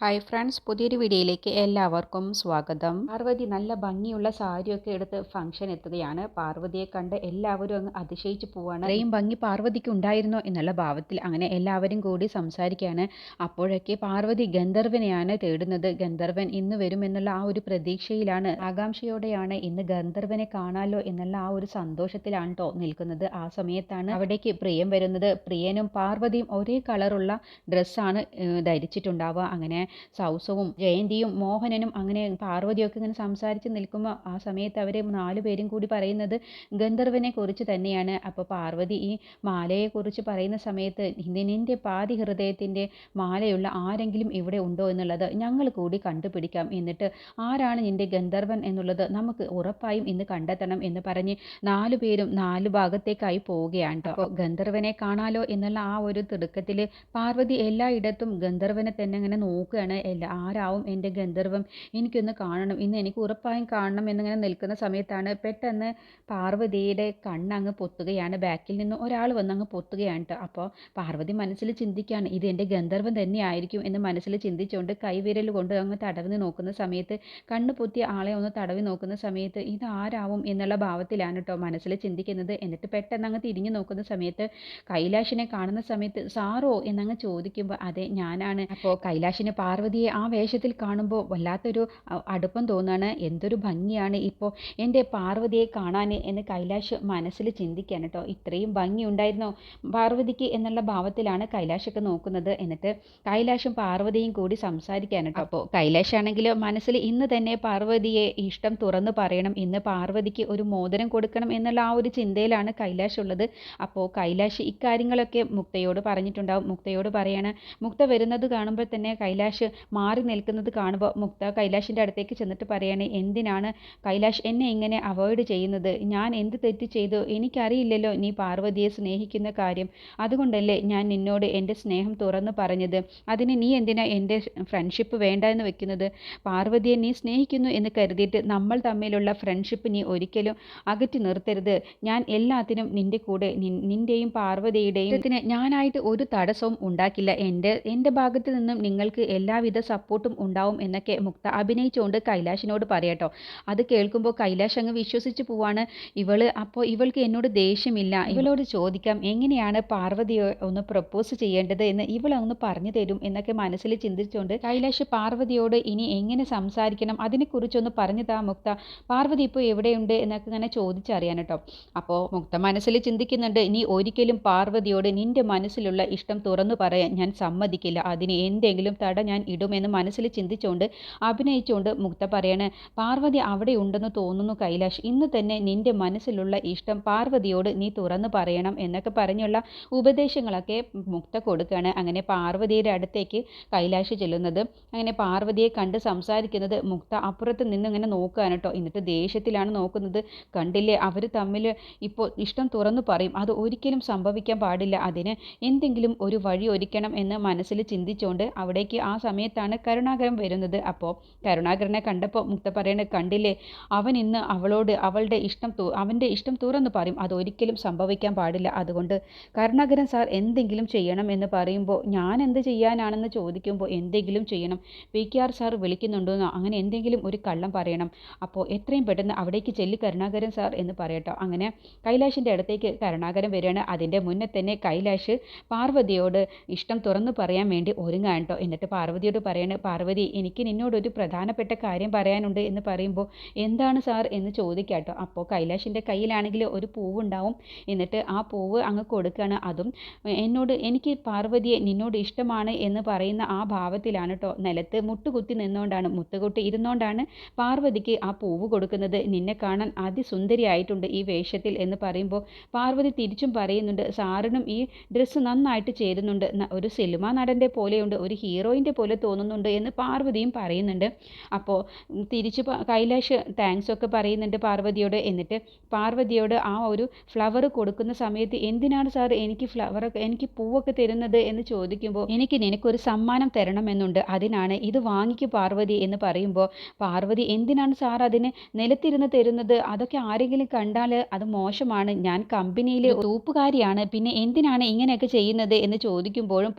Hi friends, പുതിയൊരു വീഡിയോയിലേക്ക് എല്ലാവർക്കും സ്വാഗതം. പാർവതി നല്ല ഭംഗിയുള്ള സാരിയൊക്കെ എടുത്ത് ഫംഗ്ഷൻ എത്തുകയാണ്. പാർവതിയെ കണ്ട് എല്ലാവരും അങ്ങ് അതിശയിച്ചു പോവാണ്. ഇത്രയും ഭംഗി പാർവതിക്ക് ഉണ്ടായിരുന്നോ എന്നുള്ള ഭാവത്തിൽ അങ്ങനെ എല്ലാവരും കൂടി സംസാരിക്കുകയാണ്. അപ്പോഴൊക്കെ പാർവതി ഗന്ധർവനെയാണ് തേടുന്നത്. ഗന്ധർവൻ ഇന്ന് വരുമെന്നുള്ള ആ ഒരു പ്രതീക്ഷയിലാണ്, ആകാംക്ഷയോടെയാണ് ഇന്ന് ഗന്ധർവനെ കാണാലോ എന്നുള്ള ആ ഒരു സന്തോഷത്തിലാണ് കേട്ടോ നിൽക്കുന്നത്. ആ സമയത്താണ് അവിടേക്ക് പ്രിയൻ വരുന്നത്. പ്രിയനും പാർവതിയും ഒരേ കളറുള്ള ഡ്രസ്സാണ് ധരിച്ചിട്ടുണ്ടാവുക. അങ്ങനെ സൗസവും ജയന്തിയും മോഹനനും അങ്ങനെ പാർവതിയൊക്കെ ഇങ്ങനെ സംസാരിച്ച് നിൽക്കുമ്പോൾ ആ സമയത്ത് അവർ 4 പേരും കൂടി പറയുന്നത് ഗന്ധർവനെ കുറിച്ച് തന്നെയാണ്. അപ്പോൾ പാർവതി ഈ മാലയെക്കുറിച്ച് പറയുന്ന സമയത്ത് നിന്റെ പാതി ഹൃദയത്തിൻ്റെ മാലയുള്ള ആരെങ്കിലും ഇവിടെ ഉണ്ടോ എന്നുള്ളത് ഞങ്ങൾ കൂടി കണ്ടുപിടിക്കാം, എന്നിട്ട് ആരാണ് നിന്റെ ഗന്ധർവൻ എന്നുള്ളത് നമുക്ക് ഉറപ്പായും ഇന്ന് കണ്ടെത്തണം എന്ന് പറഞ്ഞ് 4 പേരും 4 ഭാഗത്തേക്കായി പോവുകയാണ്. അപ്പോൾ ഗന്ധർവനെ കാണാലോ എന്നുള്ള ആ ഒരു തിടുക്കത്തിൽ പാർവതി എല്ലായിടത്തും ഗന്ധർവനെ തന്നെ അങ്ങനെ നോക്കുകയാണ്. ആരാവും എൻ്റെ ഗന്ധർവം, എനിക്കൊന്ന് കാണണം, ഇന്ന് എനിക്ക് ഉറപ്പായും കാണണം എന്നിങ്ങനെ നിൽക്കുന്ന സമയത്താണ് പെട്ടെന്ന് പാർവതിയുടെ കണ്ണങ്ങ് പൊത്തുകയാണ്. ബാക്കിൽ നിന്ന് ഒരാൾ വന്നങ്ങ് പൊത്തുകയാണ് കേട്ടോ. അപ്പോൾ പാർവതി മനസ്സിൽ ചിന്തിക്കുകയാണ്, ഇത് എൻ്റെ ഗന്ധർവൻ തന്നെ ആയിരിക്കും എന്ന് മനസ്സിൽ ചിന്തിച്ചുകൊണ്ട് കൈവിരൽ കൊണ്ട് അങ്ങ് തടവി നോക്കുന്ന സമയത്ത്, കണ്ണ് പൊത്തിയ ആളെ ഒന്ന് തടവി നോക്കുന്ന സമയത്ത് ഇത് ആരാവും എന്നുള്ള ഭാവത്തിലാണ് കേട്ടോ മനസ്സിൽ ചിന്തിക്കുന്നത്. എന്നിട്ട് പെട്ടെന്ന് അങ്ങ് തിരിഞ്ഞു നോക്കുന്ന സമയത്ത് കൈലാഷിനെ കാണുന്ന സമയത്ത് സാറോ എന്നങ്ങ് ചോദിക്കുമ്പോൾ അതെ ഞാനാണ്. അപ്പോൾ കൈലാഷിന് പാർവതിയെ ആ വേഷത്തിൽ കാണുമ്പോൾ വല്ലാത്തൊരു അടുപ്പം തോന്നുകയാണ്. എന്തൊരു ഭംഗിയാണ് ഇപ്പോൾ എൻ്റെ പാർവതിയെ കാണാൻ എന്ന് കൈലാഷ് മനസ്സിൽ ചിന്തിക്കുകയാണ് കേട്ടോ. ഇത്രയും ഭംഗി ഉണ്ടായിരുന്നോ പാർവതിക്ക് എന്നുള്ള ഭാവത്തിലാണ് കൈലാഷൊക്കെ നോക്കുന്നത്. എന്നിട്ട് കൈലാഷും പാർവതിയും കൂടി സംസാരിക്കാൻ കേട്ടോ. അപ്പോൾ കൈലാഷ് ആണെങ്കിൽ മനസ്സിൽ ഇന്ന് തന്നെ പാർവതിയെ ഇഷ്ടം തുറന്നു പറയണം, ഇന്ന് പാർവതിക്ക് ഒരു മോതിരം കൊടുക്കണം എന്നുള്ള ആ ഒരു ചിന്തയിലാണ് കൈലാഷ് ഉള്ളത്. അപ്പോൾ കൈലാഷ് ഇക്കാര്യങ്ങളൊക്കെ മുക്തയോട് പറഞ്ഞിട്ടുണ്ടാവും. മുക്തയോട് പറയാണ്. മുക്ത വരുന്നത് കാണുമ്പോൾ തന്നെ കൈലാഷ് മാറി നിൽക്കുന്നത് കാണുമ്പോൾ മുക്ത കൈലാഷിൻ്റെ അടുത്തേക്ക് ചെന്നിട്ട് പറയാണ്, എന്തിനാണ് കൈലാഷ് എന്നെ ഇങ്ങനെ അവോയ്ഡ് ചെയ്യുന്നത്? ഞാൻ എന്ത് തെറ്റ് ചെയ്തു? എനിക്കറിയില്ലല്ലോ നീ പാർവതിയെ സ്നേഹിക്കുന്ന കാര്യം. അതുകൊണ്ടല്ലേ ഞാൻ നിന്നോട് എൻ്റെ സ്നേഹം തുറന്നു പറഞ്ഞത്. അതിന് നീ എന്തിനാ എൻ്റെ ഫ്രണ്ട്ഷിപ്പ് വേണ്ട എന്ന് വെക്കുന്നത്? പാർവതിയെ നീ സ്നേഹിക്കുന്നു എന്ന് കരുതിയിട്ട് നമ്മൾ തമ്മിലുള്ള ഫ്രണ്ട്ഷിപ്പ് നീ ഒരിക്കലും അകറ്റി നിർത്തരുത്. ഞാൻ എല്ലാത്തിനും നിൻ്റെ കൂടെ, നിൻ്റെയും പാർവതിയുടെയും ഞാനായിട്ട് ഒരു തടസ്സവും ഉണ്ടാക്കില്ല. എൻ്റെ ഭാഗത്ത് നിന്നും നിങ്ങൾക്ക് എല്ലാവിധ സപ്പോർട്ടും ഉണ്ടാവും എന്നൊക്കെ മുക്ത അഭിനയിച്ചുകൊണ്ട് കൈലാഷിനോട് പറയട്ടോ. അത് കേൾക്കുമ്പോൾ കൈലാഷ് അങ്ങ് വിശ്വസിച്ച് പോവാണ്. അപ്പോൾ ഇവൾക്ക് എന്നോട് ദേഷ്യമില്ല, ഇവളോട് ചോദിക്കാം എങ്ങനെയാണ് പാർവതിയെ ഒന്ന് പ്രപ്പോസ് ചെയ്യേണ്ടത് എന്ന് ഇവളൊന്ന് പറഞ്ഞു തരും എന്നൊക്കെ മനസ്സിൽ ചിന്തിച്ചുകൊണ്ട് കൈലാഷ് പാർവതിയോട് ഇനി എങ്ങനെ സംസാരിക്കണം അതിനെക്കുറിച്ചൊന്ന് പറഞ്ഞു താ മുക്ത, പാർവതി ഇപ്പോൾ എവിടെയുണ്ട് എന്നൊക്കെ ഇങ്ങനെ ചോദിച്ചറിയാൻ കേട്ടോ. അപ്പോൾ മുക്ത മനസ്സിൽ ചിന്തിക്കുന്നുണ്ട്, നീ ഒരിക്കലും പാർവതിയോട് നിന്റെ മനസ്സിലുള്ള ഇഷ്ടം തുറന്നു പറയാൻ ഞാൻ സമ്മതിക്കില്ല, അതിന് എന്തെങ്കിലും തട ഞാൻ ഇടുമെന്ന് മനസ്സിൽ ചിന്തിച്ചുകൊണ്ട് അഭിനയിച്ചുകൊണ്ട് മുക്ത പറയാണ്, പാർവതി അവിടെ ഉണ്ടെന്ന് തോന്നുന്നു കൈലാഷ്, ഇന്ന് തന്നെ നിന്റെ മനസ്സിലുള്ള ഇഷ്ടം പാർവതിയോട് നീ തുറന്നു പറയണം എന്നൊക്കെ പറഞ്ഞുള്ള ഉപദേശങ്ങളൊക്കെ മുക്ത കൊടുക്കുകയാണ്. അങ്ങനെ പാർവതിയുടെ അടുത്തേക്ക് കൈലാഷ് ചെല്ലുന്നത്, അങ്ങനെ പാർവതിയെ കണ്ട് സംസാരിക്കുന്നത് മുക്ത അപ്പുറത്ത് നിന്ന് ഇങ്ങനെ നോക്കുകയാണ് കേട്ടോ. എന്നിട്ട് ദേഷ്യത്തിലാണ് നോക്കുന്നത്. കണ്ടില്ലേ, അവർ തമ്മിൽ ഇപ്പോൾ ഇഷ്ടം തുറന്നു പറയും, അത് ഒരിക്കലും സംഭവിക്കാൻ പാടില്ല, അതിന് എന്തെങ്കിലും ഒരു വഴി ഒരുക്കണം എന്ന് മനസ്സിൽ ചിന്തിച്ചുകൊണ്ട് അവിടേക്ക് ആ സമയത്താണ് കരുണാകരൻ വരുന്നത്. അപ്പോൾ കരുണാകരനെ കണ്ടപ്പോൾ മുക്ത പറയണ, കണ്ടില്ലേ, അവൻ ഇന്ന് അവളോട് അവൻ്റെ ഇഷ്ടം തുറന്നു പറയും, അതൊരിക്കലും സംഭവിക്കാൻ പാടില്ല, അതുകൊണ്ട് കരുണാകരൻ സാർ എന്തെങ്കിലും ചെയ്യണം എന്ന് പറയുമ്പോൾ ഞാൻ എന്ത് ചെയ്യാനാണെന്ന് ചോദിക്കുമ്പോൾ എന്തെങ്കിലും ചെയ്യണം, PKR സാർ വിളിക്കുന്നുണ്ടോന്നോ അങ്ങനെ എന്തെങ്കിലും ഒരു കള്ളം പറയണം, അപ്പോൾ എത്രയും പെട്ടെന്ന് അവിടേക്ക് ചെല്ലി കരുണാകരൻ സാർ എന്ന് പറയട്ടോ. അങ്ങനെ കൈലാഷിൻ്റെ അടുത്തേക്ക് കരുണാകരൻ വരികയാണ്. അതിൻ്റെ മുന്നേ തന്നെ കൈലാഷ് പാർവതിയോട് ഇഷ്ടം തുറന്നു പറയാൻ വേണ്ടി ഒരുങ്ങാൻ കേട്ടോ. എന്നിട്ട് പാർവതിയോട് പറയാണ്, പാർവതി എനിക്ക് നിന്നോടൊരു പ്രധാനപ്പെട്ട കാര്യം പറയാനുണ്ട് എന്ന് പറയുമ്പോൾ എന്താണ് സാർ എന്ന് ചോദിക്കാട്ടോ. അപ്പോൾ കൈലാഷിൻ്റെ കയ്യിലാണെങ്കിൽ ഒരു പൂവുണ്ടാവും. എന്നിട്ട് ആ പൂവ് അങ്ങ് കൊടുക്കുകയാണ്. അതും എനിക്ക് പാർവതിയെ നിന്നോട് ഇഷ്ടമാണ് എന്ന് പറയുന്ന ആ ഭാവത്തിലാണ് കേട്ടോ. നിലത്ത് മുട്ടുകുത്തി മുത്തുകുത്തി ഇരുന്നുകൊണ്ടാണ് പാർവതിക്ക് ആ പൂവ് കൊടുക്കുന്നത്. നിന്നെ കാണാൻ അതിസുന്ദരിയായിട്ടുണ്ട് ഈ വേഷത്തിൽ എന്ന് പറയുമ്പോൾ പാർവതി തിരിച്ചും പറയുന്നുണ്ട്, സാറിനും ഈ ഡ്രസ്സ് നന്നായിട്ട് ചേരുന്നുണ്ട്, ഒരു സിനിമ നടൻ്റെ പോലെയുണ്ട്, ഒരു ഹീറോയിൻ്റെ പോലെ തോന്നുന്നുണ്ട് എന്ന് പാർവതിയും പറയുന്നുണ്ട്. അപ്പോൾ തിരിച്ച് കൈലാഷ് താങ്ക്സ് ഒക്കെ പറയുന്നുണ്ട് പാർവതിയോട്. എന്നിട്ട് പാർവതിയോട് ആ ഒരു ഫ്ലവർ കൊടുക്കുന്ന സമയത്ത് എന്തിനാണ് സാർ എനിക്ക് പൂവൊക്കെ തരുന്നത് എന്ന് ചോദിക്കുമ്പോൾ എനിക്ക് നിനക്കൊരു സമ്മാനം തരണമെന്നുണ്ട്, അതിനാണ് ഇത് വാങ്ങിക്കു പാർവതി എന്ന് പറയുമ്പോൾ പാർവതി എന്തിനാണ് സാർ അതിന് നിലത്തിരുന്ന് തരുന്നത്, അതൊക്കെ ആരെങ്കിലും കണ്ടാൽ അത് മോശമാണ്, ഞാൻ കമ്പനിയിൽ തൂപ്പുകാരിയാണ്, പിന്നെ എന്തിനാണ് ഇങ്ങനെയൊക്കെ ചെയ്യുന്നത് എന്ന് ചോദിക്കുമ്പോഴും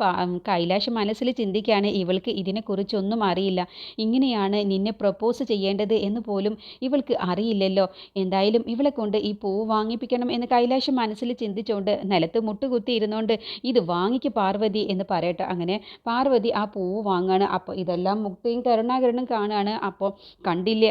കൈലാഷ് മനസ്സിൽ ചിന്തിക്കുകയാണ്, ഇവൾക്ക് ഇതിനെക്കുറിച്ചൊന്നും അറിയില്ല. ഇങ്ങനെയാണ് നിന്നെ പ്രപ്പോസ് ചെയ്യേണ്ടത് എന്ന് പോലും ഇവൾക്ക് അറിയില്ലല്ലോ. എന്തായാലും ഇവളെ കൊണ്ട് ഈ പൂവ് വാങ്ങിപ്പിക്കണം എന്ന് കൈലാഷ് മനസ്സിൽ ചിന്തിച്ചുകൊണ്ട് നിലത്ത് മുട്ടുകുത്തി ഇരുന്നുകൊണ്ട് ഇത് വാങ്ങിക്ക് പാർവതി എന്ന് പറയട്ടെ. അങ്ങനെ പാർവതി ആ പൂവ് വാങ്ങാണ്. അപ്പോൾ ഇതെല്ലാം മുക്തയും കരുണാകരനും കാണുകയാണ്. അപ്പോൾ കണ്ടില്ലേ,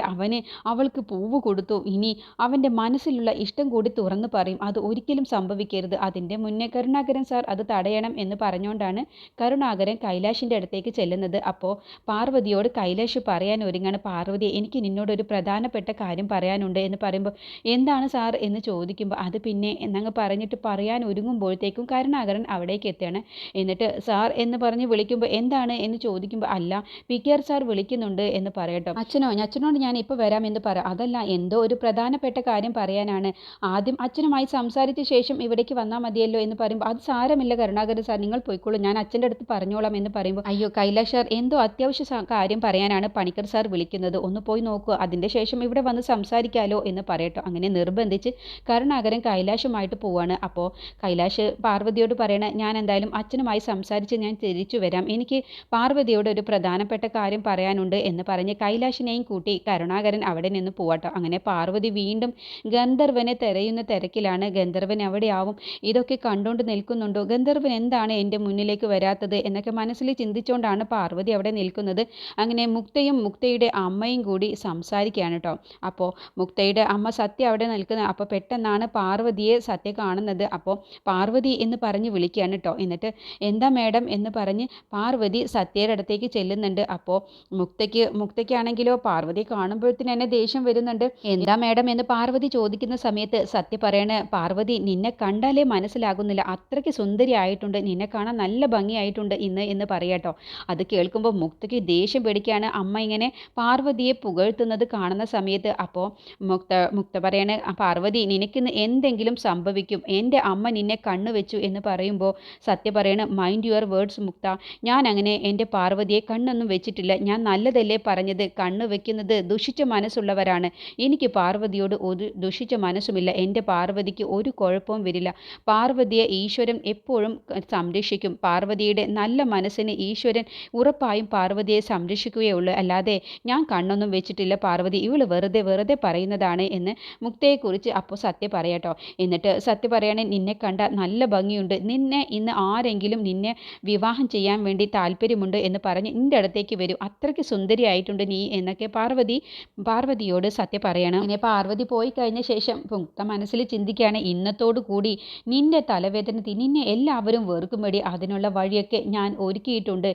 അവൾക്ക് പൂവ് കൊടുത്തു, ഇനി അവൻ്റെ മനസ്സിലുള്ള ഇഷ്ടം കൂടി തുറന്നു പറയും, അത് ഒരിക്കലും സംഭവിക്കരുത്, അതിൻ്റെ മുന്നേ കരുണാകരൻ സാർ അത് തടയണം എന്ന് പറഞ്ഞുകൊണ്ടാണ് കരുണാകരൻ കൈലാഷിൻ്റെ അടുത്തേക്ക് ചെല്ലുന്നത്. അപ്പോൾ പാർവതിയോട് കൈലാഷ് പറയാൻ ഒരുങ്ങാണ്. പാർവതി, എനിക്ക് നിന്നോടൊരു പ്രധാനപ്പെട്ട കാര്യം പറയാനുണ്ട് എന്ന് പറയുമ്പോൾ എന്താണ് സാർ എന്ന് ചോദിക്കുമ്പോൾ അത് പിന്നെ എന്നങ്ങ് പറഞ്ഞിട്ട് പറയാൻ ഒരുങ്ങുമ്പോഴത്തേക്കും കരുണാകരൻ അവിടേക്ക് എത്തുകയാണ്. എന്നിട്ട് സാർ എന്ന് പറഞ്ഞ് വിളിക്കുമ്പോൾ എന്താണ് എന്ന് ചോദിക്കുമ്പോൾ അല്ല, PKR സാർ വിളിക്കുന്നുണ്ട് എന്ന് പറയട്ടോ. അച്ഛനോട് ഞാൻ ഇപ്പോൾ വരാം എന്ന് പറ. അതല്ല, എന്തോ ഒരു പ്രധാനപ്പെട്ട കാര്യം പറയാനാണ്, ആദ്യം അച്ഛനുമായി സംസാരിച്ച ശേഷം ഇവിടേക്ക് വന്നാൽ മതിയല്ലോ എന്ന് പറയുമ്പോൾ അത് സാരമില്ല കരുണാകരൻ സാർ, നിങ്ങൾ പോയിക്കോളൂ, ഞാൻ അച്ഛൻ്റെ അടുത്ത് പറഞ്ഞോളാം എന്ന് പറയുമ്പോൾ അയ്യോ കൈലാഷ് സാർ, എന്തോ അത്യാവശ്യ കാര്യം പറയാനാണ് പണിക്കർ സാർ വിളിക്കുന്നത്, ഒന്ന് പോയി നോക്കുക, അതിൻ്റെ ശേഷം ഇവിടെ വന്ന് സംസാരിക്കാലോ എന്ന് പറയട്ടോ. അങ്ങനെ നിർബന്ധിച്ച് കരുണാകരൻ കൈലാഷുമായിട്ട് പോവാണ്. അപ്പോൾ കൈലാഷ് പാർവതിയോട് പറയണ, ഞാൻ എന്തായാലും അച്ഛനുമായി സംസാരിച്ച് ഞാൻ തിരിച്ചു വരാം, എനിക്ക് പാർവതിയോട് ഒരു പ്രധാനപ്പെട്ട കാര്യം പറയാനുണ്ട് എന്ന് പറഞ്ഞ് കൈലാഷിനെയും കൂട്ടി കരുണാകരൻ അവിടെ നിന്ന് പോവാട്ടോ. അങ്ങനെ പാർവതി വീണ്ടും ഗന്ധർവനെ തിരയുന്ന തിരക്കിലാണ്. ഗന്ധർവൻ എവിടെയാവും, ഇതൊക്കെ കണ്ടുകൊണ്ട് നിൽക്കുന്നുണ്ടോ, ഗന്ധർവൻ എന്താണ് എൻ്റെ മുന്നിലേക്ക് വരാത്തത് എന്നൊക്കെ മനസ്സിൽ ചിന്തിച്ചുകൊണ്ടാണ് പാർവതി അവിടെ നിൽക്കുന്നത്. അങ്ങനെ മുക്തയും മുക്തയുടെ അമ്മയും കൂടി സംസാരിക്കുകയാണ് കേട്ടോ. അപ്പോൾ മുക്തയുടെ അമ്മ സത്യ അവിടെ നിൽക്കുന്നത്. അപ്പോൾ പെട്ടെന്നാണ് പാർവതിയെ സത്യ കാണുന്നത്. അപ്പോൾ പാർവതി എന്ന് പറഞ്ഞ് വിളിക്കുകയാണ് കേട്ടോ. എന്നിട്ട് എന്താ മേഡം എന്ന് പറഞ്ഞ് പാർവതി സത്യയുടെ അടുത്തേക്ക് ചെല്ലുന്നുണ്ട്. അപ്പോൾ മുക്തയ്ക്കാണെങ്കിലോ പാർവതി കാണുമ്പോഴത്തേന് എന്നെ ദേഷ്യം വരുന്നുണ്ട്. എന്താ മേഡം എന്ന് പാർവതി ചോദിക്കുന്ന സമയത്ത് സത്യ പറയണ, പാർവതി നിന്നെ കണ്ടാലേ മനസ്സിലാകുന്നില്ല, അത്രയ്ക്ക് സുന്ദരി ആയിട്ടുണ്ട്, നിന്നെ കാണാൻ നല്ല ഭംഗിയായിട്ടുണ്ട് ഇന്ന് എന്ന് പറയാട്ടോ. അത് കേൾക്കുമ്പോൾ മുക്തയ്ക്ക് ദേഷ്യം പിടിക്കുകയാണ്. അമ്മ ഇങ്ങനെ പാർവതിയെ പുകഴ്ത്തുന്നത് കാണുന്ന സമയത്ത്. അപ്പോൾ മുക്ത പറയണ, പാർവതി നിനക്കിന്ന് എന്തെങ്കിലും സംഭവിക്കും, എൻ്റെ അമ്മ നിന്നെ കണ്ണു വെച്ചു എന്ന് പറയുമ്പോൾ സത്യ പറയണ, മൈൻഡ് യുവർ വേർഡ്സ് മുക്ത, ഞാൻ അങ്ങനെ എൻ്റെ പാർവതിയെ കണ്ണൊന്നും വെച്ചിട്ടില്ല, ഞാൻ നല്ലതല്ലേ പറഞ്ഞത്, കണ്ണു വെക്കുന്നത് ദുഷിച്ച മനസ്സുള്ളവരാണ്, എനിക്ക് പാർവതിയോട് ഒരു ദുഷിച്ച മനസ്സുമില്ല, എൻ്റെ പാർവതിക്ക് ഒരു കുഴപ്പവും വരില്ല, പാർവതിയെ ഈശ്വരൻ എപ്പോഴും സംരക്ഷിക്കും, പാർവതിയുടെ നല്ല മനസ്സിന് ഈശ്വരൻ ഉറപ്പായും പാർവതിയെ സംരക്ഷിക്കുകയുള്ളൂ, അല്ലാതെ ഞാൻ കണ്ണൊന്നും വെച്ചിട്ടില്ല പാർവതി, ഇവള് വെറുതെ പറയുന്നതാണ് എന്ന് മുക്തയെക്കുറിച്ച് അപ്പോൾ സത്യ പറയാട്ടോ. എന്നിട്ട് സത്യ പറയണേ, നിന്നെ കണ്ട നല്ല ഭംഗിയുണ്ട്, നിന്നെ ഇന്ന് ആരെങ്കിലും നിന്നെ വിവാഹം ചെയ്യാൻ വേണ്ടി താല്പര്യമുണ്ട് എന്ന് പറഞ്ഞ് നിൻ്റെ അടുത്തേക്ക് വരും, അത്രയ്ക്ക് സുന്ദരിയായിട്ടുണ്ട് നീ എന്നൊക്കെ പാർവതിയോട് സത്യ പറയണം. ഇങ്ങനെ പാർവതി പോയി കഴിഞ്ഞ ശേഷം മുക്ത മനസ്സിൽ ചിന്തിക്കുകയാണ്, ഇന്നത്തോടു കൂടി നിന്റെ തലവേദന നിന്നെ എല്ലാവരും വെറുക്കുമ്പടി അതിനുള്ള വഴിയൊക്കെ ഞാൻ ഒരുക്കിയിട്ടുണ്ട്,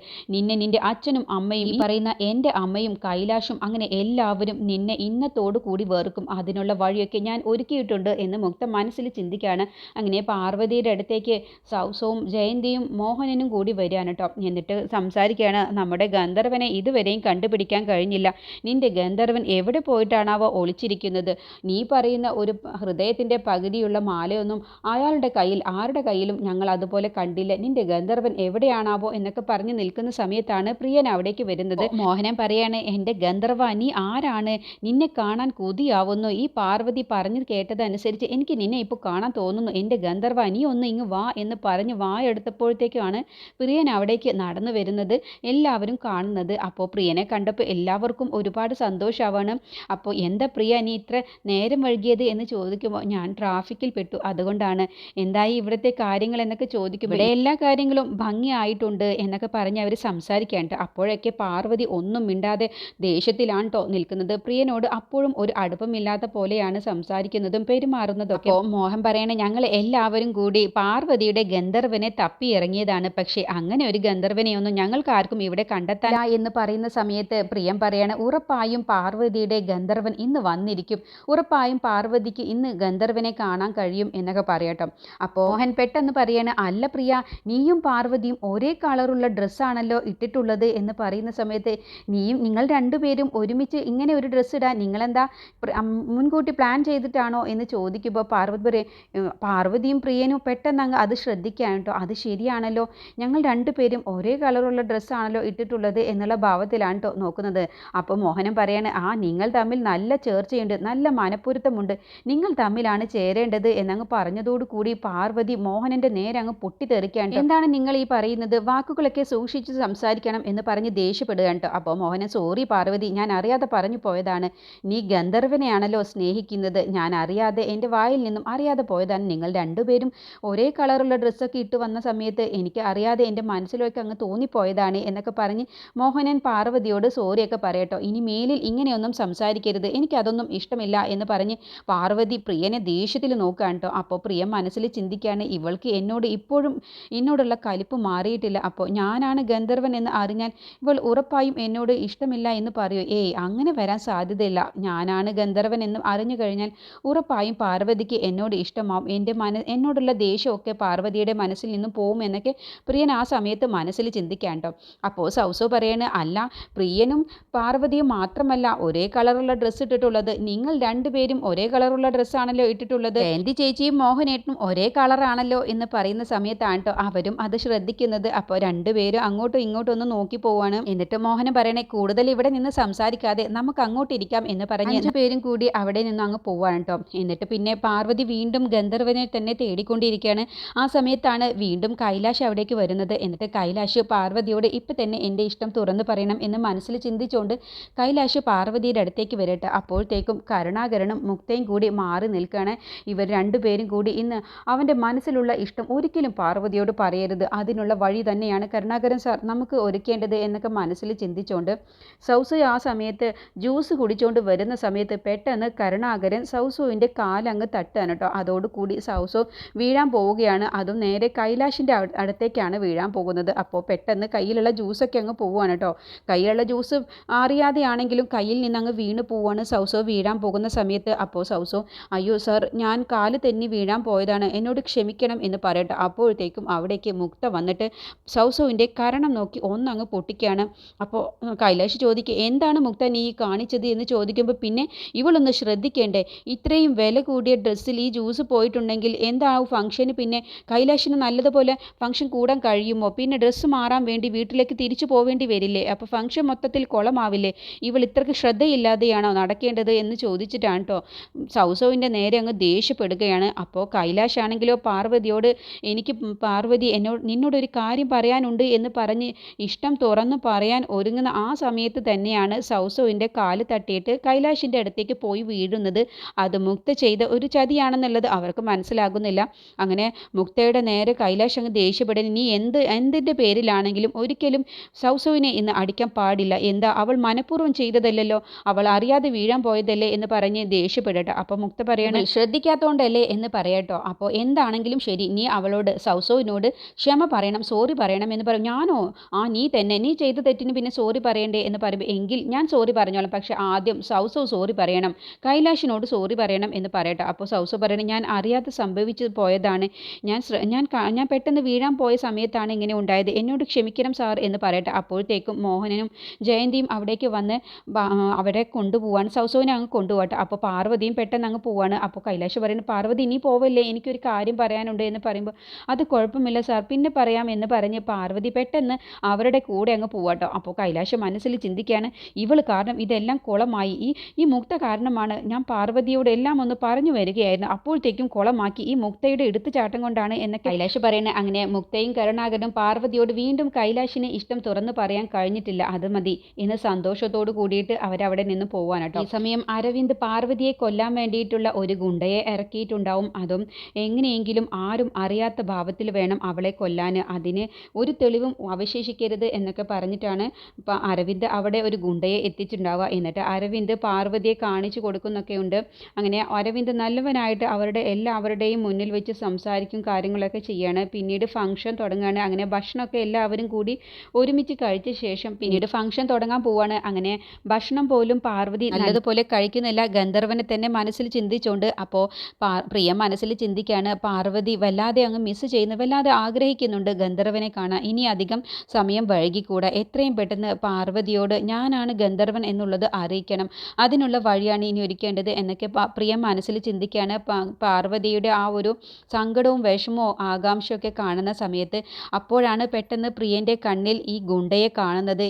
നിന്റെ അച്ഛനും അമ്മയും ഈ പറയുന്ന എൻ്റെ അമ്മയും കൈലാഷും അങ്ങനെ എല്ലാവരും നിന്നെ ഇന്നത്തോടു കൂടി വെറുക്കും, അതിനുള്ള വഴിയൊക്കെ ഞാൻ ഒരുക്കിയിട്ടുണ്ട് എന്ന് മുക്ത മനസ്സിൽ ചിന്തിക്കുകയാണ്. അങ്ങനെ പാർവതിയുടെ അടുത്തേക്ക് സൗസവും ജയന്തിയും മോഹനനും കൂടി വരികയാണ് കേട്ടോ. എന്നിട്ട് സംസാരിക്കുകയാണ്, നമ്മുടെ ഗന്ധർവനെ ഇതുവരെയും കണ്ടുപിടിക്കാൻ കഴിഞ്ഞില്ല, നിന്റെ ഗന്ധർവൻ എവിടെ പോയിട്ടാണാവോ ഒളിച്ചിരിക്കുന്നത്, നീ പറയുന്ന ഒരു ഹൃദയത്തിൻ്റെ പകുതിയുള്ള മാലയൊന്നും അയാളുടെ കയ്യിൽ ആരുടെ കയ്യിലും ഞങ്ങൾ അതുപോലെ കണ്ടില്ല, നിന്റെ ഗന്ധർവൻ എവിടെയാണാവോ എന്നൊക്കെ പറഞ്ഞ് നിൽക്കുന്ന സമയത്താണ് പ്രിയൻ അവിടേക്ക് വരുന്നത്. മോഹനൻ പറയാണ്, എൻ്റെ ഗന്ധർവ നീ ആരാണ്, നിന്നെ കാണാൻ കൊതിയാവുന്നു, ഈ പാർവതി പറഞ്ഞു കേട്ടതനുസരിച്ച് എനിക്ക് നിന്നെ ഇപ്പോൾ കാണാൻ തോന്നുന്നു, എൻ്റെ ഗന്ധർവ നീ ഒന്ന് ഇങ്ങ് വാ എന്ന് പറഞ്ഞ് വായെടുത്തപ്പോഴത്തേക്കാണ് പ്രിയൻ അവിടേക്ക് നടന്നു വരുന്നത്, എല്ലാവരും കാണുന്നത്. അപ്പോൾ പ്രിയനെ കണ്ടപ്പോൾ എല്ലാവർക്കും ഒരുപാട് സന്തോഷമാവാണ്. അപ്പോൾ എന്താ പ്രിയ നീ ഇത്ര നേരം വൈകിയത് എന്ന് ചോദിക്കുമ്പോൾ ഞാൻ ട്രാഫിക്കിൽ പെട്ടു, അതുകൊണ്ടാണ്, എന്തായി ഇവിടുത്തെ കാര്യങ്ങൾ എന്നൊക്കെ ചോദിക്കുമ്പോൾ ഇവിടെ എല്ലാ കാര്യങ്ങളും ഭംഗിയായിട്ടുണ്ട് എന്നൊക്കെ പറഞ്ഞ് അവർ സംസാരിക്കാനുണ്ട്. അപ്പോഴൊക്കെ പാർവതി ഒന്നും മിണ്ടാതെ ദേഷ്യത്തിലാണ് കേട്ടോ നിൽക്കുന്നത്. പ്രിയനോട് അപ്പോഴും ഒരു അടുപ്പമില്ലാത്ത പോലെയാണ് സംസാരിക്കുന്നതും പെരുമാറുന്നതും. അപ്പോൾ മോഹൻ പറയണേ, ഞങ്ങൾ എല്ലാവരും കൂടി പാർവതിയുടെ ഗന്ധർവനെ തപ്പി ഇറങ്ങിയതാണ്, പക്ഷേ അങ്ങനെ ഒരു ഗന്ധർവനെയൊന്നും ഞങ്ങൾക്ക് ആർക്കും ഇവിടെ കണ്ടെത്താനില്ല എന്ന് പറയുന്ന സമയത്ത് പ്രിയം പറയാണ്, ഉറപ്പായും പാർവതിയുടെ ഗന്ധർവൻ ഇന്ന് വന്നിരിക്കും, ഉറപ്പായും പാർവതിക്ക് ഇന്ന് ഗന്ധർവനെ കാണാൻ കഴിയും എന്നൊക്കെ പറയട്ടോ. അപ്പോൾ മോഹൻ പെട്ടെന്ന് പറയാണ്, അല്ല പ്രിയ, നീയും പാർവതിയും ഒരേ കളറുള്ള ഡ്രസ്സാണല്ലോ ഇട്ടിട്ടുള്ളത് എന്ന് പറയുന്ന സമയത്ത് നിങ്ങൾ രണ്ടുപേരും ഒരുമിച്ച് ഇങ്ങനെ ഒരു ഡ്രസ്സ് ഇടാൻ നിങ്ങളെന്താ മുൻകൂട്ടി പ്ലാൻ ചെയ്തിട്ടാണോ എന്ന് ചോദിക്കുമ്പോൾ പാർവതിയും പ്രിയനും പെട്ടെന്ന് അങ്ങ് അത് ശ്രദ്ധിക്കാൻ കേട്ടോ. അത് ശരിയാണല്ലോ, ഞങ്ങൾ രണ്ടുപേരും ഒരേ കളറുള്ള ഡ്രസ്സാണല്ലോ ഇട്ടിട്ടുള്ളത് എന്നുള്ള ഭാവത്തിലാണ് കേട്ടോ നോക്കുന്നത്. അപ്പോൾ മോഹനം പറയാണ്, നിങ്ങൾ തമ്മിൽ നല്ല ചേർച്ചയുണ്ട്, നല്ല മനപ്പൊരുത്തമുണ്ട്, നിങ്ങൾ തമ്മിലാണ് ചേരേണ്ടത് എന്നങ്ങ് പറഞ്ഞതോടുകൂടി പാർവതി മോഹനൻ്റെ നേരെ അങ്ങ് പൊട്ടിത്തെറിക്കാൻ, എന്താണ് നിങ്ങൾ ഈ പറയുന്നത്, വാക്കുകളൊക്കെ സൂക്ഷിച്ച് സംസാരിക്കണം എന്ന് പറഞ്ഞ് ദേഷ്യപ്പെടുകയാണ് കേട്ടോ. അപ്പോൾ മോഹനൻ സോറി പാർവതി, ഞാൻ അറിയാതെ പറഞ്ഞു പോയതാണ്. നീ ഗന്ധർവനെയാണല്ലോ സ്നേഹിക്കുന്നത്, ഞാൻ അറിയാതെ എൻ്റെ വായിൽ നിന്നും അറിയാതെ പോയതാണ്. നിങ്ങൾ രണ്ടുപേരും ഒരേ കളറുള്ള ഡ്രസ്സൊക്കെ ഇട്ട് വന്ന സമയത്ത് എനിക്ക് അറിയാതെ എൻ്റെ മനസ്സിലേക്ക് അങ്ങ് തോന്നിപ്പോയതാണ് എന്നൊക്കെ പറഞ്ഞ് മോഹനൻ പാർവതിയോട് സോറിയൊക്കെ പറയട്ടോ. ഇനി മേലിൽ ഇങ്ങനെയൊന്നും സംസാരിക്കരുത്, എനിക്കതൊന്നും ഇഷ്ടമില്ല എന്ന് പറഞ്ഞ് പാർവതി പ്രിയനെ ദേഷ്യത്തിൽ നോക്കുകയാണ് കേട്ടോ. അപ്പോൾ പ്രിയ മനസ്സിൽ ചിന്തിക്കുകയാണ്, ഇവൾക്ക് എന്നോട് ഇപ്പോഴും എന്നോടുള്ള കലിപ്പ് മാറിയിട്ടില്ല. അപ്പോൾ ഞാനാണ് ഗന്ധർവൻ എന്ന് അറിഞ്ഞാൽ ഇവൾ ഉറപ്പായും എന്നോട് ഇഷ്ടമില്ല എന്ന് പറയൂ. ഏയ്, അങ്ങനെ വരാൻ സാധ്യതയില്ല. ഞാനാണ് ഗന്ധർവൻ എന്ന് അറിഞ്ഞു കഴിഞ്ഞാൽ ഉറപ്പായും പാർവതിക്ക് എന്നോട് ഇഷ്ടമാവും. എന്നോടുള്ള ദേഷ്യമൊക്കെ പാർവതിയുടെ മനസ്സിൽ നിന്നും പോവും എന്നൊക്കെ പ്രിയൻ ആ സമയത്ത് മനസ്സിൽ ചിന്തിക്കാൻ കേട്ടോ. അപ്പോൾ സൗസോ പറയാണ്, അല്ല, പ്രിയനും പാർവതിയും മാത്രമല്ല ഒരേ കളറുള്ള ഡ്രസ്സ് ഇട്ടിട്ടുള്ളത്. നിങ്ങൾ രണ്ടുപേരും ഒരേ കളറുള്ള ഡ്രസ്സാണല്ലോ ഇട്ടിട്ടുള്ളത്. ജയന്തി ചേച്ചിയും മോഹനേട്ടനും ഒരേ കളറാണല്ലോ എന്ന് പറയുന്ന സമയത്താണ് കേട്ടോ അവരും അത് ശ്രദ്ധിക്കുന്നത്. അപ്പോൾ രണ്ടുപേരും അങ്ങോട്ടും ഇങ്ങോട്ടും ഒന്ന് നോക്കി പോവാണ്. എന്നിട്ട് മോഹൻ പറയണേ, കൂടുതൽ ഇവിടെ നിന്ന് സംസാരിക്കാതെ നമുക്ക് അങ്ങോട്ട് ഇരിക്കാം എന്ന് പറഞ്ഞ് 5 പേരും കൂടി അവിടെ നിന്ന് അങ്ങ് പോവാണ് കേട്ടോ. എന്നിട്ട് പിന്നെ പാർവതി വീണ്ടും ഗന്ധർവനെ തന്നെ തേടിക്കൊണ്ടിരിക്കുകയാണ്. ആ സമയത്താണ് വീണ്ടും കൈലാഷ് അവിടേക്ക് വരുന്നത്. എന്നിട്ട് കൈലാഷ് പാർവതിയോട് ഇപ്പം തന്നെ എൻ്റെ ഇഷ്ടം തുറന്നു പറയണം എന്ന് മനസ്സിൽ ചിന്തിച്ചുകൊണ്ട് കൈലാഷ് പാർവതിയുടെ അടുത്തേക്ക് വരട്ടെ. അപ്പോഴത്തേക്കും കരുണാകരനും മുക്തയും കൂടി മാറി നിൽക്കുകയാണ്. ഇവർ രണ്ടുപേരും കൂടി ഇന്ന് അവൻ്റെ മനസ്സിലുള്ള ഇഷ്ടം ഒരിക്കലും പാർവതിയോട് പറയരുത്, അതിനുള്ള വഴി തന്നെയാണ് കരുണാകരൻ സാർ നമുക്ക് ഒരുക്കേണ്ടത് എന്നൊക്കെ മനസ്സിൽ ചിന്തിച്ചുകൊണ്ട് സൗസു ആ സമയത്ത് ജ്യൂസ് കുടിച്ചുകൊണ്ട് വരുന്ന സമയത്ത് പെട്ടെന്ന് കരുണാകരൻ സൗസുവിൻ്റെ കാലങ്ങ് തട്ടുകയാണ് കേട്ടോ. അതോടുകൂടി സൗസു വീഴാൻ പോവുകയാണ്. അതും നേരെ കൈലാഷിൻ്റെ അടുത്തേക്കാണ് വീഴാൻ പോകുന്നത്. അപ്പോൾ പെട്ടെന്ന് കയ്യിലുള്ള ജ്യൂസൊക്കെ അങ്ങ് പോവുകയാണ് കേട്ടോ. കയ്യിലുള്ള ജ്യൂസ് അറിയാതെയാണെങ്കിലും കയ്യിൽ നിന്നങ്ങ് വീണ് പോവുകയാണ് സൗസു വീഴാൻ പോകുന്ന സമയത്ത്. അപ്പോൾ സൗസു, അയ്യോ സാർ, ഞാൻ കാല് തെന്നി വീഴാൻ പോയതാണ്, എന്നോട് ക്ഷമിക്കണം എന്ന് പറയട്ടെ. അപ്പോഴത്തേക്കും അവിടേക്ക് മുക്ത വന്നിട്ട് സൗസുവിൻ്റെ കരണം നോക്കി ഒന്നങ്ങ് പൊട്ടിക്കുകയാണ്. അപ്പോൾ കൈലാഷ് ചോദിക്കുക, എന്താണ് മുക്ത നീ കാണിച്ചത് എന്ന് ചോദിക്കുമ്പോൾ, പിന്നെ ഇവളൊന്ന് ശ്രദ്ധിക്കേണ്ടേ, ഇത്രയും വില കൂടിയ ഡ്രസ്സിൽ ഈ ജ്യൂസ് പോയിട്ടുണ്ടെങ്കിൽ എന്താവും ഫംഗ്ഷന്? പിന്നെ കൈലാഷിന് നല്ലതുപോലെ ഫംഗ്ഷൻ കൂടാൻ കഴിയുമോ? പിന്നെ ഡ്രസ്സ് മാറാൻ വേണ്ടി വീട്ടിലേക്ക് തിരിച്ചു പോവേണ്ടി വരില്ലേ? അപ്പോൾ ഫംഗ്ഷൻ മൊത്തത്തിൽ കുളമാവില്ലേ? ഇവൾ ഇത്രയ്ക്ക് ശ്രദ്ധയില്ലാതെയാണോ നടക്കേണ്ടത് എന്ന് ചോദിച്ചിട്ടാണ് കേട്ടോ സൗസവിൻ്റെ നേരെ അങ്ങ് ദേഷ്യപ്പെടുകയാണ്. അപ്പോൾ കൈലാഷ് ആണെങ്കിലോ പാർവതിയോട്, എനിക്ക് പാർവതി നിന്നോടൊരു കാര്യം പറയാനുണ്ട് എന്ന് പറഞ്ഞ് ഇഷ്ടം തുറന്ന് പറയാൻ ഒരുങ്ങുന്ന ആ സമയത്ത് തന്നെയാണ് സൗസവിൻ്റെ കാല് തട്ടിയിട്ട് കൈലാഷിൻ്റെ അടുത്തേക്ക് പോയി വീഴുന്നത്. അത് മുക്ത ചെയ്ത ഒരു ചതിയാണെന്നുള്ളത് അവർക്ക് മനസ്സിലാകുന്നില്ല. അങ്ങനെ മുക്തയുടെ നേരെ കൈലാഷ് അങ്ങ് ദേഷ്യപ്പെടുന്നു. നീ എന്തിൻ്റെ പേരിലാണെങ്കിലും ഒരിക്കലും സൗസവിനെ ഇന്ന് അടിക്കാൻ പാടില്ല. എന്താ, അവൾ മനഃപൂർവ്വം ചെയ്തതല്ലല്ലോ, അവൾ അറിയാതെ വീഴാൻ പോയതല്ലേ എന്ന് പറഞ്ഞ് ദേഷ്യപ്പെടട്ടെ. അപ്പോൾ മുക്ത പറയണം, ശ്രദ്ധിക്കാത്തതുകൊണ്ടല്ലേ എന്ന് പറയട്ടോ. അപ്പോൾ എന്താണെങ്കിലും ശരി, നീ അവളോട് സൗസവിനോട് ക്ഷമ പറയണം, സോറി പറയണം എന്ന് പറയും. ഞാനോ? നീ തന്നെ, നീ ചെയ്ത തെറ്റിന് പിന്നെ സോറി പറയണ്ടേ എന്ന് പറയുമ്പോൾ, എങ്കിൽ ഞാൻ സോറി പറഞ്ഞോളാം, പക്ഷേ ആദ്യം സൗസവ് സോറി പറയണം, കൈലാഷിനോട് സോറി പറയണം എന്ന് പറയട്ടെ. അപ്പോൾ സൗസവ് പറയണം, ഞാൻ അറിയാതെ സംഭവിച്ചു പോയതാണ്, ഞാൻ പെട്ടെന്ന് വീഴാൻ പോയ സമയത്താണ് ഇങ്ങനെ ഉണ്ടായത്, എന്നോട് ക്ഷമിക്കണം സാർ എന്ന് പറയട്ടെ. അപ്പോഴത്തേക്കും മോഹനനും ജയന്തിയും അവിടേക്ക് വന്ന് അവിടെ കൊണ്ടുപോവാണ്, സൗസവിനെ അങ്ങ് കൊണ്ടുപോകട്ടെ. അപ്പോൾ പാർവതിയും പെട്ടെന്ന് അങ്ങ് പോവാണ്. അപ്പോൾ കൈലാഷ് പറയുന്നത്, പാർവതി ഇനി പോവല്ലേ, എനിക്കൊരു കാര്യം പറയാനുണ്ട് എന്ന് പറയുമ്പോൾ, അത് കുഴപ്പമില്ല സാർ, പിന്നെ പറയാം എന്ന് പറഞ്ഞ് പാർവതി പെട്ടെന്ന് അവരുടെ കൂടെ അങ്ങ് പോവാട്ടോ. അപ്പോൾ കൈലാഷ് മനസ്സിൽ ചിന്തിക്കുകയാണ്, ഇവൾ കാരണം ഇതെല്ലാം കുളമായി, ഈ മുക്ത കാരണമാണ്. ഞാൻ പാർവതിയോട് എല്ലാം ഒന്ന് പറഞ്ഞു വരികയായിരുന്നു, അപ്പോഴത്തേക്കും കുളമാക്കി, ഈ മുക്തയുടെ എടുത്തുചാട്ടം കൊണ്ടാണ് എന്ന് കൈലാഷ് പറയുന്നത്. അങ്ങനെ മുക്തയും കരുണാകരനും പാർവതിയോട് വീണ്ടും കൈലാഷിന് ഇഷ്ടം തുറന്നു പറയാൻ കഴിഞ്ഞിട്ടില്ല, അത് മതി എന്ന് സന്തോഷത്തോട് കൂടിയിട്ട് അവരവിടെ നിന്ന് പോവാനട്ടോ. ഈ സമയം അരവിന്ദ് പാർവതിയെ കൊല്ലാൻ വേണ്ടിയിട്ടുള്ള ഒരു ഗുണ്ടയെ ഇറക്കിയിട്ടുണ്ടാവും. അതും എങ്ങനെയെങ്കിലും ആരും അറിയാത്ത ഭാവത്തിൽ വേണം അവളെ കൊല്ലാൻ, അതിന് ഒരു തെളിവും അവശേഷിക്കരുത് എന്നൊക്കെ പറഞ്ഞിട്ടാണ് അരവിന്ദ് അവിടെ ഒരു ഗുണ്ടയെ എത്തിച്ചിട്ടുണ്ടാവുക. എന്നിട്ട് അരവിന്ദ് പാർവതിയെ കാണിച്ചു കൊടുക്കുന്നൊക്കെ ഉണ്ട്. അങ്ങനെ അരവിന്ദ് നല്ലവനായിട്ട് എല്ലാവരുടെയും മുന്നിൽ വെച്ച് സംസാരിക്കും, കാര്യങ്ങളൊക്കെ ചെയ്യാണ്. പിന്നീട് ഫംഗ്ഷൻ തുടങ്ങുകയാണ്. അങ്ങനെ ഭക്ഷണമൊക്കെ എല്ലാവരും കൂടി ഒരുമിച്ച് കഴിച്ച ശേഷം പിന്നീട് ഫംഗ്ഷൻ തുടങ്ങാൻ പോവാണ്. അങ്ങനെ ഭക്ഷണം പോലും പാർവതി നല്ലതുപോലെ കഴിക്കുന്നില്ല, ഗന്ധർവനെ തന്നെ മനസ്സിൽ ചിന്തിച്ചുകൊണ്ട്. അപ്പോൾ പ്രിയ മനസ്സിൽ ചിന്തിക്കുകയാണ്, പാർവതി വല്ലാതെ അങ്ങ് മിസ് ചെയ്യുന്നു, വല്ലാതെ ആഗ്രഹിക്കുന്നുണ്ട് ഗന്ധർവനെ കാണാൻ, ഇനി അധികം സമയം വൈകിക്കൂടാ, എത്രയും പെട്ടെന്ന് പാർവതിയോട് ഞാനാണ് ഗന്ധർവൻ എന്നുള്ളത് അറിയിക്കണം, അതിനുള്ള വഴിയാണ് ഇനി ഒരുക്കേണ്ടത് എന്നൊക്കെ പ്രിയ മനസ്സിൽ ചിന്തിക്കുകയാണ്. പാർവതിയുടെ ആ ഒരു സങ്കടവും വിഷമവും ആകാംക്ഷയൊക്കെ കാണുന്ന സമയത്ത് അപ്പോഴാണ് പെട്ടെന്ന് പ്രിയൻ്റെ കണ്ണിൽ ഈ ഗുണ്ടയെ കാണുന്നത്.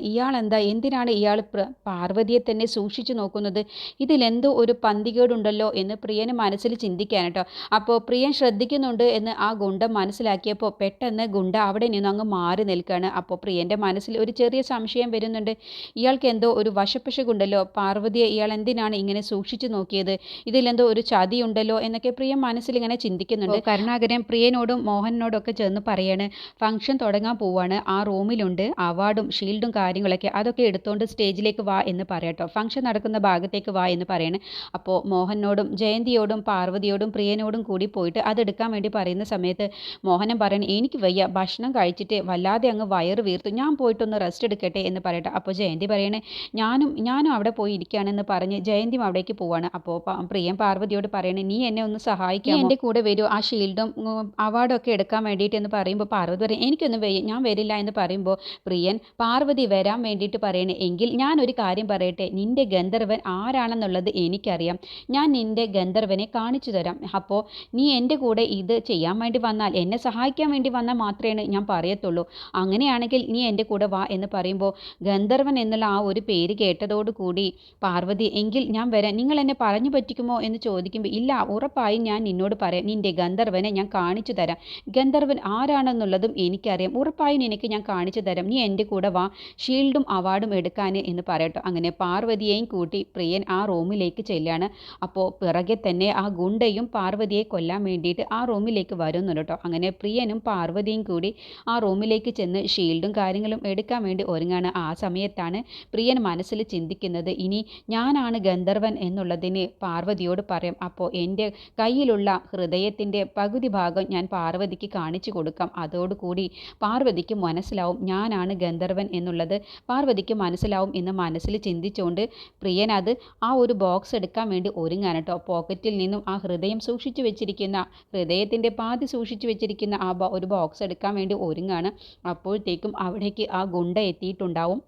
എന്തിനാണ് ഇയാൾ പാർവതിയെ തന്നെ സൂക്ഷിച്ചു നോക്കുന്നത്, ഇതിലെന്തോ ഒരു പന്തികേടുണ്ടല്ലോ എന്ന് പ്രിയന് മനസ്സിൽ ചിന്തിക്കാൻ കേട്ടോ. അപ്പോൾ പ്രിയൻ ശ്രദ്ധിക്കുന്നുണ്ട് എന്ന് ആ ഗുണ്ട മനസ്സിലാക്കിയപ്പോൾ പെട്ടെന്ന് ഗുണ്ട അവിടെ നിന്ന് അങ്ങ് മാറി നിൽക്കുകയാണ്. അപ്പോൾ പ്രിയൻ്റെ മനസ്സിൽ ഒരു ചെറിയ സംശയം വരുന്നുണ്ട്. ഇയാൾക്ക് എന്തോ ഒരു വശപ്പശകുണ്ടല്ലോ, പാർവതിയെ ഇയാൾ എന്തിനാണ് ഇങ്ങനെ സൂക്ഷിച്ചു നോക്കിയത്, ഇതിലെന്തോ ഒരു ചതിയുണ്ടല്ലോ എന്നൊക്കെ പ്രിയ മനസ്സിലിങ്ങനെ ചിന്തിക്കുന്നുണ്ട്. കരുണാകരൻ പ്രിയനോടും മോഹനോടും ഒക്കെ ചെന്ന് പറയാണ്, ഫംഗ്ഷൻ തുടങ്ങാൻ പോവാണ്, ആ റൂമിലുണ്ട് അവാർഡും ഷീൽഡും കാര്യങ്ങളൊക്കെ, അതൊക്കെ എടുത്തുകൊണ്ട് സ്റ്റേജിലേക്ക് വാ എന്ന് പറയട്ടോ, ഫംഗ്ഷൻ നടക്കുന്ന ഭാഗത്തേക്ക് വാ എന്ന് പറയണേ. അപ്പോൾ മോഹനോടും ജയന്തിയോടും പാർവതിയോടും പ്രിയനോടും കൂടി പോയിട്ട് അതെടുക്കാൻ വേണ്ടി പറയുന്ന സമയത്ത് മോഹനൻ പറയണേ, എനിക്ക് വയ്യ, ഭക്ഷണം കഴിച്ചിട്ട് വല്ലാതെ അങ്ങ് വയറ് വീർത്തു, ഞാൻ പോയിട്ടൊന്ന് റെസ്റ്റ് എടുക്കട്ടെ എന്ന് പറയട്ടെ. അപ്പോൾ ജയന്തി പറയണേ, ഞാനും അവിടെ പോയി ഇരിക്കുകയാണെന്ന് പറഞ്ഞ് ജയന്തിയും അവിടേക്ക് പോവാണ്. അപ്പോൾ പ്രിയൻ പാർവതിയോട് പറയണേ, നീ എന്നെ ഒന്ന് സഹായിക്കാം, എൻ്റെ കൂടെ വരൂ, ആ ഷീൽഡും അവാർഡും ഒക്കെ എടുക്കാൻ വേണ്ടിയിട്ട് എന്ന് പറയുമ്പോൾ പാർവതി പറയും, എനിക്കൊന്നും വയ്യ, ഞാൻ വരില്ല എന്ന് പറയുമ്പോൾ പ്രിയൻ പാർവതി വരാൻ വേണ്ടിയിട്ട് പറയണേ, എങ്കിൽ ഞാനൊരു കാര്യം പറയട്ടെ, നിന്റെ ഗന്ധർവൻ ആരാണെന്നുള്ളത് എനിക്കറിയാം, ഞാൻ നിന്റെ ഗന്ധർവനെ കാണിച്ചു തരാം, അപ്പോൾ നീ എൻ്റെ കൂടെ ഇത് ചെയ്യാൻ വേണ്ടി വന്നാൽ, എന്നെ സഹായിക്കാൻ വേണ്ടി വന്നാൽ മാത്രമേ ഞാൻ പറയത്തുള്ളൂ, അങ്ങനെയാണെങ്കിൽ നീ എൻ്റെ കൂടെ വാ എന്ന് പറയുമ്പോൾ ഗന്ധർവൻ എന്നുള്ള ആ ഒരു പേര് കേട്ടതോടുകൂടി പാർവതി, എങ്കിൽ ഞാൻ വരാം, നിങ്ങൾ എന്നെ പറഞ്ഞു പറ്റിക്കുമോ എന്ന് ചോദിക്കുമ്പോൾ, ഇല്ല, ഉറപ്പായും ഞാൻ നിന്നോട് പറയാം, നിന്റെ ഗന്ധർവനെ ഞാൻ കാണിച്ചു തരാം, ഗന്ധർവൻ ആരാണെന്നുള്ളതും എനിക്കറിയാം, ഉറപ്പായും നിനക്ക് ഞാൻ കാണിച്ചു തരാം, നീ എൻ്റെ കൂടെ വാ ഷീൽഡും അവാർഡും എടുക്കാൻ എന്ന് പറയട്ടോ. അങ്ങനെ പാർവതിയെയും കൂട്ടി പ്രിയൻ ആ റൂമിലേക്ക് ചെല്ലുകയാണ്. അപ്പോൾ പിറകെ തന്നെ ആ ഗുണ്ടയും പാർവതിയെ കൊല്ലാൻ വേണ്ടിയിട്ട് ആ റൂമിലേക്ക് വരുന്നുണ്ട് കേട്ടോ. അങ്ങനെ പ്രിയനും പാർവതിയും കൂടി ആ റൂമിലേക്ക് ചെന്ന് ഷീൽഡും കാര്യങ്ങളും എടുക്കാൻ വേണ്ടി ഒരുങ്ങാണ്. ആ സമയത്താണ് പ്രിയൻ മനസ്സിൽ ചിന്തിക്കുന്നത്, ഇനി ഞാനാണ് ഗന്ധർവൻ എന്നുള്ളതിന് പാർവതിയോട് പറയാം, അപ്പോൾ എൻ്റെ കയ്യിലുള്ള ഹൃദയത്തിൻ്റെ പകുതി ഭാഗം ഞാൻ പാർവതിക്ക് കാണിച്ചു കൊടുക്കാം, അതോടുകൂടി പാർവതിക്ക് മനസ്സിലാവും ഞാനാണ് ഗന്ധർവൻ എന്നുള്ളത്, പാർവതിക്ക് മനസ്സിലാവും എന്ന് മനസ്സിൽ ചിന്തിച്ചുകൊണ്ട് പ്രിയൻ അത് ആ ഒരു ബോക്സ് എടുക്കാൻ വേണ്ടി ഒരുങ്ങാൻ കേട്ടോ. പോക്കറ്റിൽ നിന്നും ആ ഹൃദയം സൂക്ഷിച്ചു വെച്ചിരിക്കുന്ന, ഹൃദയത്തിൻ്റെ പാതി സൂക്ഷിച്ചു വെച്ചിരിക്കുന്ന ആ ഒരു ബോക്സ് എടുക്കാൻ വേണ്ടി ഒരുങ്ങാണ്. അപ്പോഴത്തേക്കും അവിടേക്ക് ആ ഗുണ്ട എത്തിയിട്ടുണ്ടാവും.